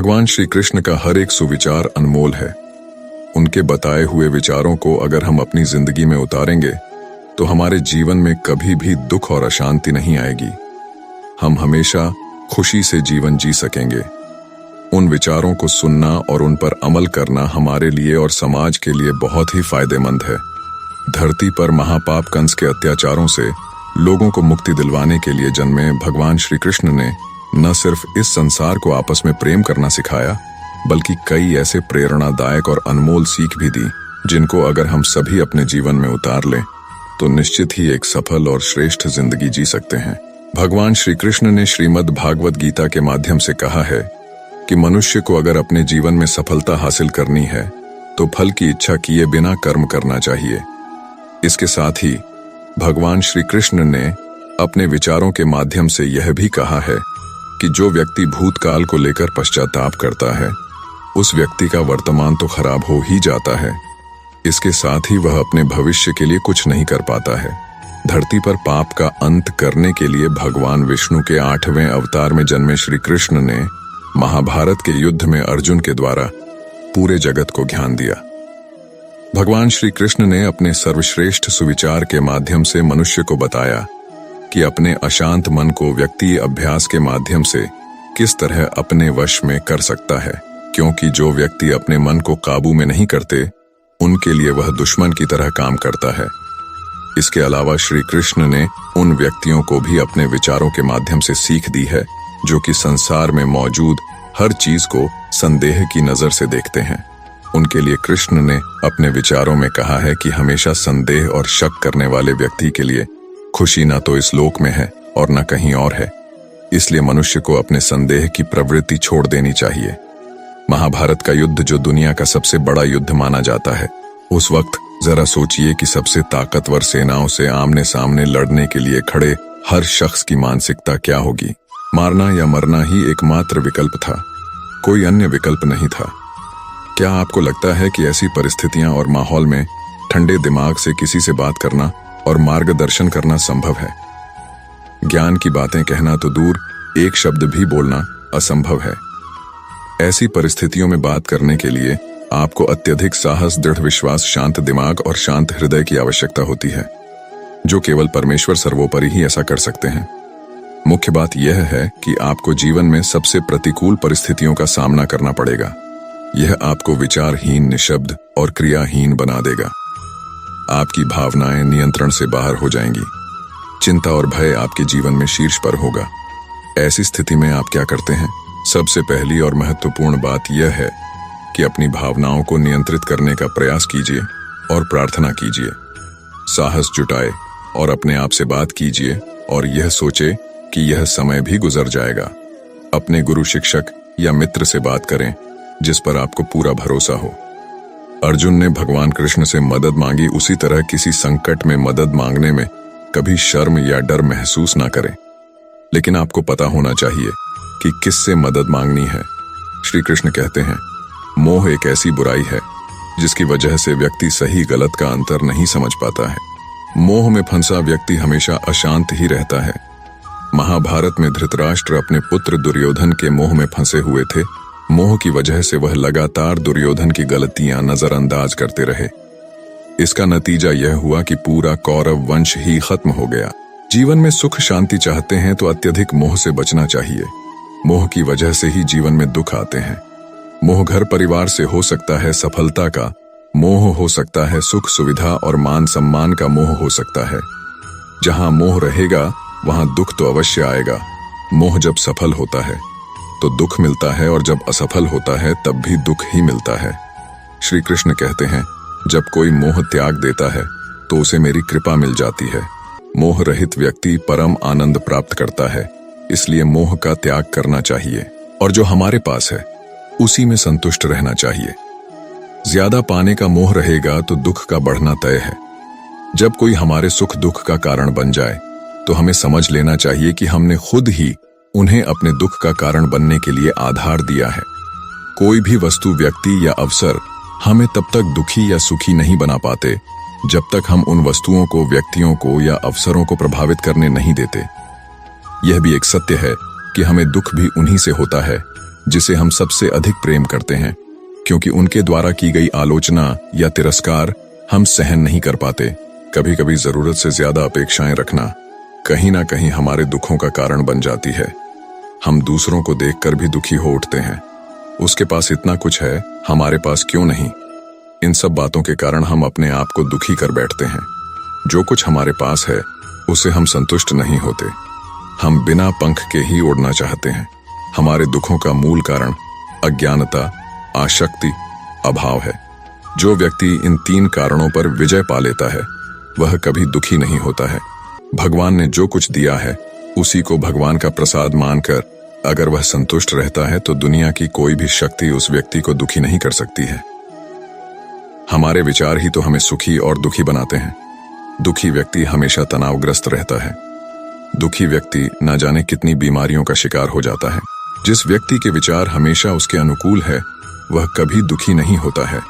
भगवान श्री कृष्ण का हर एक सुविचार अनमोल है। उनके बताए हुए विचारों को अगर हम अपनी जिंदगी में उतारेंगे तो हमारे जीवन में कभी भी दुख और अशांति नहीं आएगी। हम हमेशा खुशी से जीवन जी सकेंगे। उन विचारों को सुनना और उन पर अमल करना हमारे लिए और समाज के लिए बहुत ही फायदेमंद है। धरती पर महापाप कंस के अत्याचारों से लोगों को मुक्ति दिलवाने के लिए जन्मे भगवान श्री कृष्ण ने न सिर्फ इस संसार को आपस में प्रेम करना सिखाया, बल्कि कई ऐसे प्रेरणादायक और अनमोल सीख भी दी जिनको अगर हम सभी अपने जीवन में उतार लें तो निश्चित ही एक सफल और श्रेष्ठ जिंदगी जी सकते हैं। भगवान श्री कृष्ण ने श्रीमद् भागवत गीता के माध्यम से कहा है कि मनुष्य को अगर अपने जीवन में सफलता हासिल करनी है तो फल की इच्छा किए बिना कर्म करना चाहिए। इसके साथ ही भगवान श्री कृष्ण ने अपने विचारों के माध्यम से यह भी कहा है कि जो व्यक्ति भूतकाल को लेकर पश्चाताप करता है उस व्यक्ति का वर्तमान तो खराब हो ही जाता है, इसके साथ ही वह अपने भविष्य के लिए कुछ नहीं कर पाता है। धरती पर पाप का अंत करने के लिए भगवान विष्णु के 8वें अवतार में जन्मे श्री कृष्ण ने महाभारत के युद्ध में अर्जुन के द्वारा पूरे जगत को ज्ञान दिया। भगवान श्री कृष्ण ने अपने सर्वश्रेष्ठ सुविचार के माध्यम से मनुष्य को बताया कि अपने अशांत मन को व्यक्ति अभ्यास के माध्यम से किस तरह अपने वश में कर सकता है, क्योंकि जो व्यक्ति अपने मन को काबू में नहीं करते उनके लिए वह दुश्मन की तरह काम करता है। इसके अलावा श्री कृष्ण ने उन व्यक्तियों को भी अपने विचारों के माध्यम से सीख दी है जो कि संसार में मौजूद हर चीज को संदेह की नजर से देखते हैं। उनके लिए कृष्ण ने अपने विचारों में कहा है कि हमेशा संदेह और शक करने वाले व्यक्ति के लिए खुशी न तो इस लोक में है और न कहीं और है। इसलिए मनुष्य को अपने संदेह की प्रवृत्ति छोड़ देनी चाहिए। महाभारत का युद्ध जो दुनिया का सबसे बड़ा युद्ध माना जाता है, उस वक्त जरा सोचिए कि सबसे ताकतवर सेनाओं से आमने सामने लड़ने के लिए खड़े हर शख्स की मानसिकता क्या होगी। मारना या मरना ही एकमात्र विकल्प था, कोई अन्य विकल्प नहीं था। क्या आपको लगता है कि ऐसी परिस्थितियां और माहौल में ठंडे दिमाग से किसी से बात करना और मार्गदर्शन करना संभव है? ज्ञान की बातें कहना तो दूर, एक शब्द भी बोलना असंभव है। ऐसी परिस्थितियों में बात करने के लिए आपको अत्यधिक साहस, दृढ़ विश्वास, शांत दिमाग और शांत हृदय की आवश्यकता होती है, जो केवल परमेश्वर सर्वोपरि ही ऐसा कर सकते हैं। मुख्य बात यह है कि आपको जीवन में सबसे प्रतिकूल परिस्थितियों का सामना करना पड़ेगा। यह आपको विचारहीन, निशब्द और क्रियाहीन बना देगा। आपकी भावनाएं नियंत्रण से बाहर हो जाएंगी। चिंता और भय आपके जीवन में शीर्ष पर होगा। ऐसी स्थिति में आप क्या करते हैं? सबसे पहली और महत्वपूर्ण बात यह है कि अपनी भावनाओं को नियंत्रित करने का प्रयास कीजिए और प्रार्थना कीजिए। साहस जुटाए और अपने आप से बात कीजिए और यह सोचे कि यह समय भी गुजर जाएगा। अपने गुरु, शिक्षक या मित्र से बात करें जिस पर आपको पूरा भरोसा हो। अर्जुन ने भगवान कृष्ण से मदद मांगी, उसी तरह किसी संकट में मदद मांगने में कभी शर्म या डर महसूस ना करें। लेकिन आपको पता होना चाहिए कि किससे मदद मांगनी है। श्री कृष्ण कहते हैं, मोह एक ऐसी बुराई है जिसकी वजह से व्यक्ति सही गलत का अंतर नहीं समझ पाता है। मोह में फंसा व्यक्ति हमेशा अशांत ही रहता है। महाभारत में धृतराष्ट्र अपने पुत्र दुर्योधन के मोह में फंसे हुए थे। मोह की वजह से वह लगातार दुर्योधन की गलतियां नजरअंदाज करते रहे। इसका नतीजा यह हुआ कि पूरा कौरव वंश ही खत्म हो गया। जीवन में सुख शांति चाहते हैं तो अत्यधिक मोह से बचना चाहिए। मोह की वजह से ही जीवन में दुख आते हैं। मोह घर परिवार से हो सकता है, सफलता का मोह हो सकता है, सुख सुविधा और मान सम्मान का मोह हो सकता है। जहां मोह रहेगा वहां दुख तो अवश्य आएगा। मोह जब सफल होता है तो दुख मिलता है और जब असफल होता है तब भी दुख ही मिलता है। श्री कृष्ण कहते हैं, जब कोई मोह त्याग देता है तो उसे मेरी कृपा मिल जाती है। मोह रहित व्यक्ति परम आनंद प्राप्त करता है। इसलिए मोह का त्याग करना चाहिए और जो हमारे पास है उसी में संतुष्ट रहना चाहिए। ज्यादा पाने का मोह रहेगा तो दुख का बढ़ना तय है। जब कोई हमारे सुख दुख का कारण बन जाए तो हमें समझ लेना चाहिए कि हमने खुद ही उन्हें अपने दुख का कारण बनने के लिए आधार दिया है। कोई भी वस्तु, व्यक्ति या अवसर हमें तब तक दुखी या सुखी नहीं बना पाते जब तक हम उन वस्तुओं को, व्यक्तियों को या अवसरों को प्रभावित करने नहीं देते। यह भी एक सत्य है कि हमें दुख भी उन्हीं से होता है जिसे हम सबसे अधिक प्रेम करते हैं, क्योंकि उनके द्वारा की गई आलोचना या तिरस्कार हम सहन नहीं कर पाते। कभी कभी जरूरत से ज्यादा अपेक्षाएं रखना कहीं ना कहीं हमारे दुखों का कारण बन जाती है। हम दूसरों को देखकर भी दुखी हो उठते हैं। उसके पास इतना कुछ है, हमारे पास क्यों नहीं? इन सब बातों के कारण हम अपने आप को दुखी कर बैठते हैं। जो कुछ हमारे पास है उससे हम संतुष्ट नहीं होते। हम बिना पंख के ही उड़ना चाहते हैं। हमारे दुखों का मूल कारण अज्ञानता, आसक्ति, अभाव है। जो व्यक्ति इन 3 कारणों पर विजय पा लेता है वह कभी दुखी नहीं होता है। भगवान ने जो कुछ दिया है उसी को भगवान का प्रसाद मानकर अगर वह संतुष्ट रहता है तो दुनिया की कोई भी शक्ति उस व्यक्ति को दुखी नहीं कर सकती है। हमारे विचार ही तो हमें सुखी और दुखी बनाते हैं। दुखी व्यक्ति हमेशा तनावग्रस्त रहता है। दुखी व्यक्ति न जाने कितनी बीमारियों का शिकार हो जाता है। जिस व्यक्ति के विचार हमेशा उसके अनुकूल है वह कभी दुखी नहीं होता है,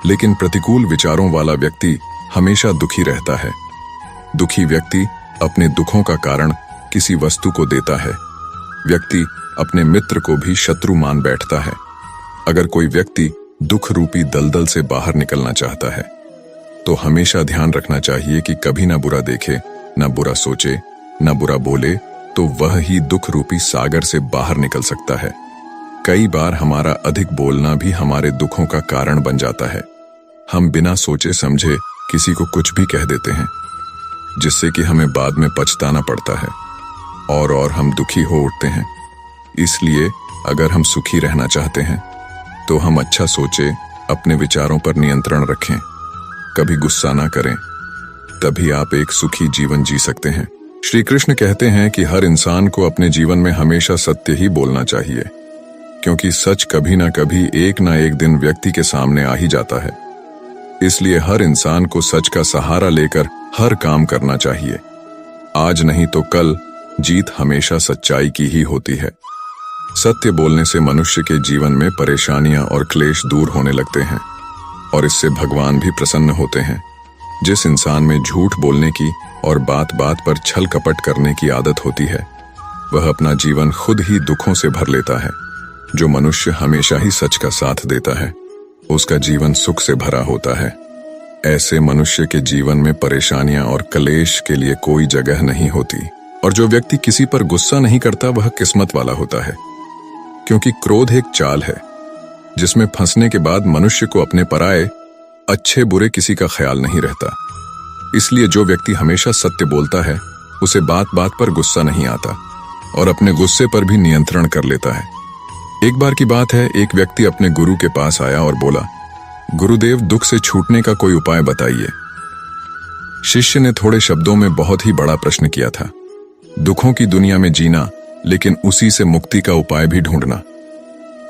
लेकिन प्रतिकूल विचारों वाला व्यक्ति हमेशा दुखी रहता है। दुखी व्यक्ति अपने दुखों का कारण किसी वस्तु को देता है। व्यक्ति अपने मित्र को भी शत्रु मान बैठता है। अगर कोई व्यक्ति दुख रूपी दलदल से बाहर निकलना चाहता है तो हमेशा ध्यान रखना चाहिए कि कभी ना बुरा देखे, ना बुरा सोचे, ना बुरा बोले, तो वह ही दुख रूपी सागर से बाहर निकल सकता है। कई बार हमारा अधिक बोलना भी हमारे दुखों का कारण बन जाता है। हम बिना सोचे समझे किसी को कुछ भी कह देते हैं, जिससे कि हमें बाद में पछताना पड़ता है और हम दुखी हो उठते हैं। इसलिए अगर हम सुखी रहना चाहते हैं तो हम अच्छा सोचे, अपने विचारों पर नियंत्रण रखें, कभी गुस्सा ना करें, तभी आप एक सुखी जीवन जी सकते हैं। श्री कृष्ण कहते हैं कि हर इंसान को अपने जीवन में हमेशा सत्य ही बोलना चाहिए, क्योंकि सच कभी ना कभी एक ना एक दिन व्यक्ति के सामने आ ही जाता है। इसलिए हर इंसान को सच का सहारा लेकर हर काम करना चाहिए। आज नहीं तो कल जीत हमेशा सच्चाई की ही होती है। सत्य बोलने से मनुष्य के जीवन में परेशानियां और क्लेश दूर होने लगते हैं और इससे भगवान भी प्रसन्न होते हैं। जिस इंसान में झूठ बोलने की और बात बात पर छल कपट करने की आदत होती है वह अपना जीवन खुद ही दुखों से भर लेता है। जो मनुष्य हमेशा ही सच का साथ देता है उसका जीवन सुख से भरा होता है। ऐसे मनुष्य के जीवन में परेशानियां और कलेश के लिए कोई जगह नहीं होती। और जो व्यक्ति किसी पर गुस्सा नहीं करता वह किस्मत वाला होता है, क्योंकि क्रोध एक चाल है जिसमें फंसने के बाद मनुष्य को अपने पराये अच्छे बुरे किसी का ख्याल नहीं रहता। इसलिए जो व्यक्ति हमेशा सत्य बोलता है उसे बात बात पर गुस्सा नहीं आता और अपने गुस्से पर भी नियंत्रण कर लेता है। एक बार की बात है, एक व्यक्ति अपने गुरु के पास आया और बोला, गुरुदेव, दुख से छूटने का कोई उपाय बताइए। शिष्य ने थोड़े शब्दों में बहुत ही बड़ा प्रश्न किया था, दुखों की दुनिया में जीना, लेकिन उसी से मुक्ति का उपाय भी ढूंढना।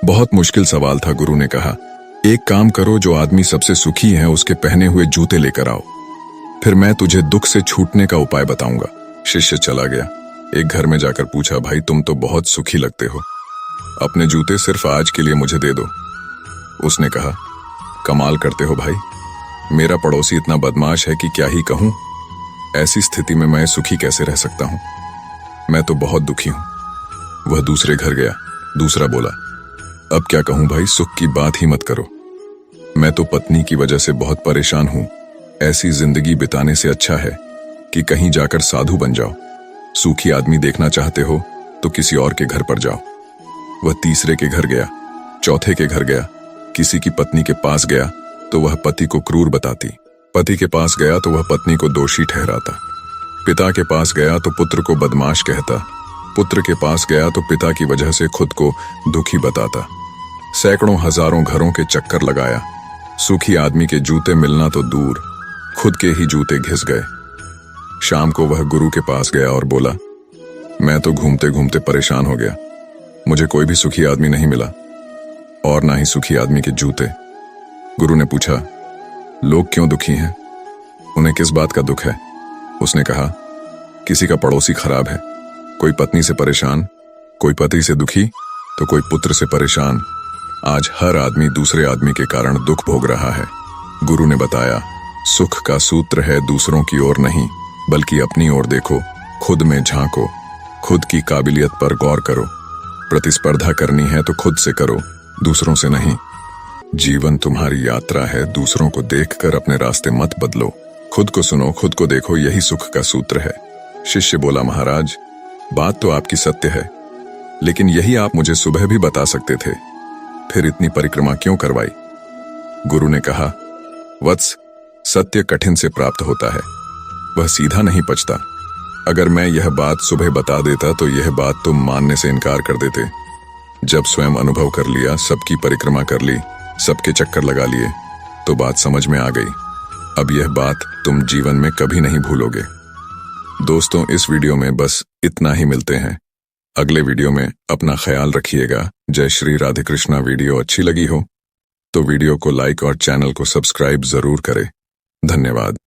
बहुत मुश्किल सवाल था। गुरु ने कहा, एक काम करो, जो आदमी सबसे सुखी है उसके पहने हुए जूते लेकर आओ, फिर मैं तुझे दुख से छूटने का उपाय बताऊंगा। शिष्य चला गया। एक घर में जाकर पूछा, भाई तुम तो बहुत सुखी लगते हो, अपने जूते सिर्फ आज के लिए मुझे दे दो। उसने कहा, कमाल करते हो भाई, मेरा पड़ोसी इतना बदमाश है कि क्या ही कहूं। ऐसी स्थिति में मैं सुखी कैसे रह सकता हूं? मैं तो बहुत दुखी हूं। वह दूसरे घर गया। दूसरा बोला, अब क्या कहूं भाई, सुख की बात ही मत करो, मैं तो पत्नी की वजह से बहुत परेशान हूं। ऐसी जिंदगी बिताने से अच्छा है कि कहीं जाकर साधु बन जाओ। सूखी आदमी देखना चाहते हो तो किसी और के घर पर जाओ। वह तीसरे के घर गया, चौथे के घर गया, किसी की पत्नी के पास गया तो वह पति को क्रूर बताती, पति के पास गया तो वह पत्नी को दोषी ठहराता, पिता के पास गया तो पुत्र को बदमाश कहता, पुत्र के पास गया तो पिता की वजह से खुद को दुखी बताता। सैकड़ों हजारों घरों के चक्कर लगाया, सूखी आदमी के जूते मिलना तो दूर, खुद के ही जूते घिस गए। शाम को वह गुरु के पास गया और बोला, मैं तो घूमते घूमते परेशान हो गया, मुझे कोई भी सुखी आदमी नहीं मिला और ना ही सुखी आदमी के जूते। गुरु ने पूछा, लोग क्यों दुखी हैं, उन्हें किस बात का दुख है? उसने कहा, किसी का पड़ोसी खराब है, कोई पत्नी से परेशान, कोई पति से दुखी तो कोई पुत्र से परेशान। आज हर आदमी दूसरे आदमी के कारण दुख भोग रहा है। गुरु ने बताया, सुख का सूत्र है दूसरों की ओर नहीं बल्कि अपनी ओर देखो, खुद में झांको, खुद की काबिलियत पर गौर करो, प्रतिस्पर्धा करनी है तो खुद से करो, दूसरों से नहीं। जीवन तुम्हारी यात्रा है, दूसरों को देखकर अपने रास्ते मत बदलो। खुद को सुनो, खुद को देखो, यही सुख का सूत्र है। शिष्य बोला, महाराज बात तो आपकी सत्य है, लेकिन यही आप मुझे सुबह भी बता सकते थे, फिर इतनी परिक्रमा क्यों करवाई? गुरु ने कहा, वत्स, सत्य कठिन से प्राप्त होता है, वह सीधा नहीं पचता। अगर मैं यह बात सुबह बता देता तो यह बात तुम मानने से इनकार कर देते। जब स्वयं अनुभव कर लिया, सबकी परिक्रमा कर ली, सबके चक्कर लगा लिए, तो बात समझ में आ गई। अब यह बात तुम जीवन में कभी नहीं भूलोगे। दोस्तों, इस वीडियो में बस इतना ही, मिलते हैं अगले वीडियो में। अपना ख्याल रखिएगा। जय श्री राधे कृष्णा। वीडियो अच्छी लगी हो तो वीडियो को लाइक और चैनल को सब्सक्राइब जरूर करें। धन्यवाद।